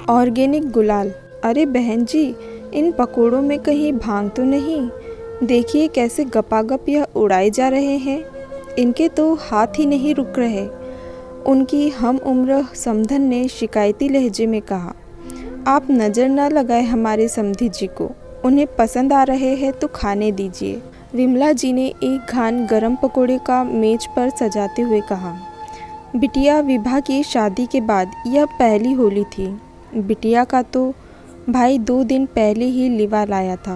Organic गुलाल। अरे बहन जी, इन पकोड़ों में कहीं भांग तो नहीं? देखिए कैसे गपागप यह उड़ाए जा रहे हैं। इनके तो हाथ ही नहीं रुक रहे। उनकी हम उम्र समधन ने शिकायती लहजे में कहा। आप नज़र न लगाए हमारे समधी जी को, उन्हें पसंद आ रहे हैं तो खाने दीजिए। विमला जी ने एक घान गरम पकोड़े का मेज पर सजाते हुए कहा। बिटिया विभा की शादी के बाद यह पहली होली थी। बिटिया का तो भाई 2 दिन पहले ही लिवा लाया था।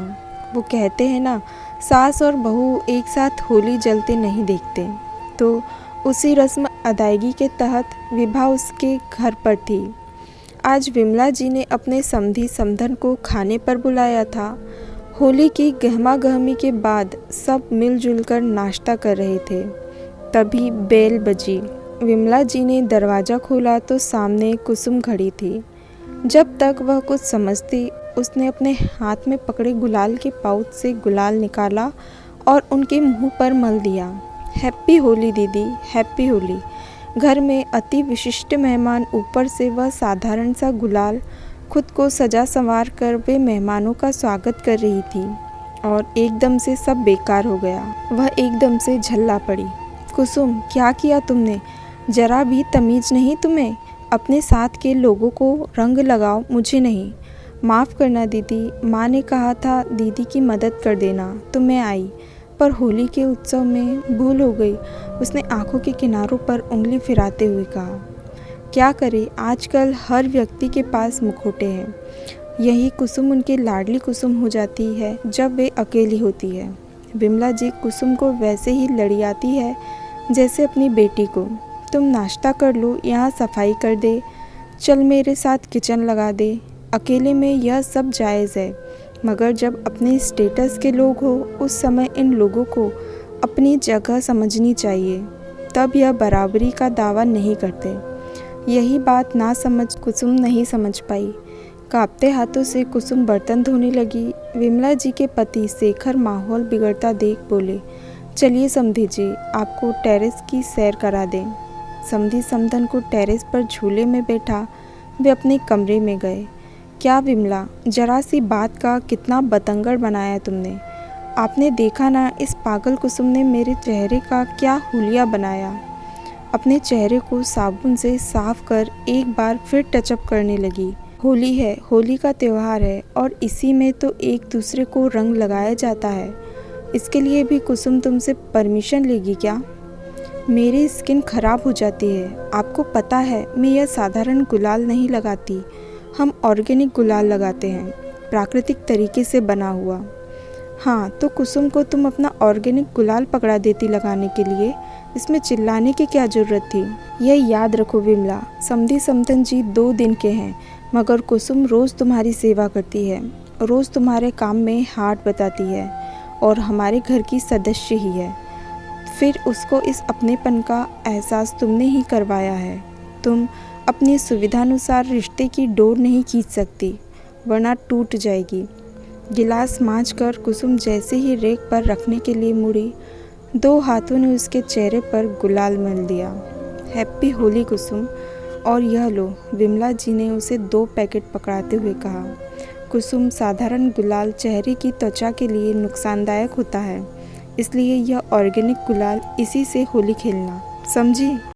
वो कहते हैं ना, सास और बहू एक साथ होली जलते नहीं देखते। तो उसी रस्म अदायगी के तहत विभा उसके घर पर थी। आज विमला जी ने अपने समधी समधन को खाने पर बुलाया था। होली की गहमा गहमी के बाद सब मिलजुल कर नाश्ता कर रहे थे। तभी बेल बजी। विमला जी ने दरवाज़ा खोला तो सामने कुसुम खड़ी थी। जब तक वह कुछ समझती, उसने अपने हाथ में पकड़े गुलाल के पाउच से गुलाल निकाला और उनके मुंह पर मल दिया। हैप्पी होली दीदी, हैप्पी होली। घर में अति विशिष्ट मेहमान, ऊपर से वह साधारण सा गुलाल, खुद को सजा संवार कर वे मेहमानों का स्वागत कर रही थी। और एकदम से सब बेकार हो गया। वह एकदम से झल्ला पड़ी। कुसुम, क्या किया तुमने? जरा भी तमीज़ नहीं तुम्हें? अपने साथ के लोगों को रंग लगाओ, मुझे नहीं। माफ़ करना दीदी, माँ ने कहा था दीदी की मदद कर देना तो मैं आई, पर होली के उत्सव में भूल हो गई। उसने आंखों के किनारों पर उंगली फिराते हुए कहा। क्या करे, आजकल हर व्यक्ति के पास मुखौटे हैं। यही कुसुम उनकी लाडली कुसुम हो जाती है जब वे अकेली होती है। विमला जी कुसुम को वैसे ही लड़ियाती है जैसे अपनी बेटी को। तुम नाश्ता कर लो, यहाँ सफाई कर दे, चल मेरे साथ किचन लगा दे। अकेले में यह सब जायज़ है, मगर जब अपने स्टेटस के लोग हो उस समय इन लोगों को अपनी जगह समझनी चाहिए। तब यह बराबरी का दावा नहीं करते। यही बात ना समझ कुसुम नहीं समझ पाई। कांपते हाथों से कुसुम बर्तन धोने लगी। विमला जी के पति शेखर माहौल बिगड़ता देख बोले, चलिए समधी जी, आपको टेरेस की सैर करा दें। समधी समधन को टेरेस पर झूले में बैठा वे अपने कमरे में गए। क्या विमला, जरा सी बात का कितना बतंगड़ बनाया तुमने। आपने देखा ना, इस पागल कुसुम ने मेरे चेहरे का क्या हुलिया बनाया। अपने चेहरे को साबुन से साफ कर एक बार फिर टचअप करने लगी। होली है, होली का त्यौहार है और इसी में तो एक दूसरे को रंग लगाया जाता है। इसके लिए भी कुसुम तुमसे परमिशन लेगी क्या? मेरी स्किन खराब हो जाती है। आपको पता है मैं यह साधारण गुलाल नहीं लगाती, हम ऑर्गेनिक गुलाल लगाते हैं, प्राकृतिक तरीके से बना हुआ। हाँ, तो कुसुम को तुम अपना ऑर्गेनिक गुलाल पकड़ा देती लगाने के लिए, इसमें चिल्लाने की क्या ज़रूरत थी? यह याद रखो विमला, समधी समधन जी 2 दिन के हैं, मगर कुसुम रोज़ तुम्हारी सेवा करती है, रोज़ तुम्हारे काम में हाथ बताती है और हमारे घर की सदस्य ही है। फिर उसको इस अपनेपन का एहसास तुमने ही करवाया है। तुम अपनी सुविधानुसार रिश्ते की डोर नहीं खींच सकती, वरना टूट जाएगी। गिलास मांझ कर कुसुम जैसे ही रेक पर रखने के लिए मुड़ी, 2 हाथों ने उसके चेहरे पर गुलाल मल दिया। हैप्पी होली कुसुम। और यह लो, विमला जी ने उसे 2 पैकेट पकड़ाते हुए कहा। कुसुम, साधारण गुलाल चेहरे की त्वचा के लिए नुकसानदायक होता है, इसलिए यह ऑर्गेनिक गुलाल, इसी से होली खेलना, समझी?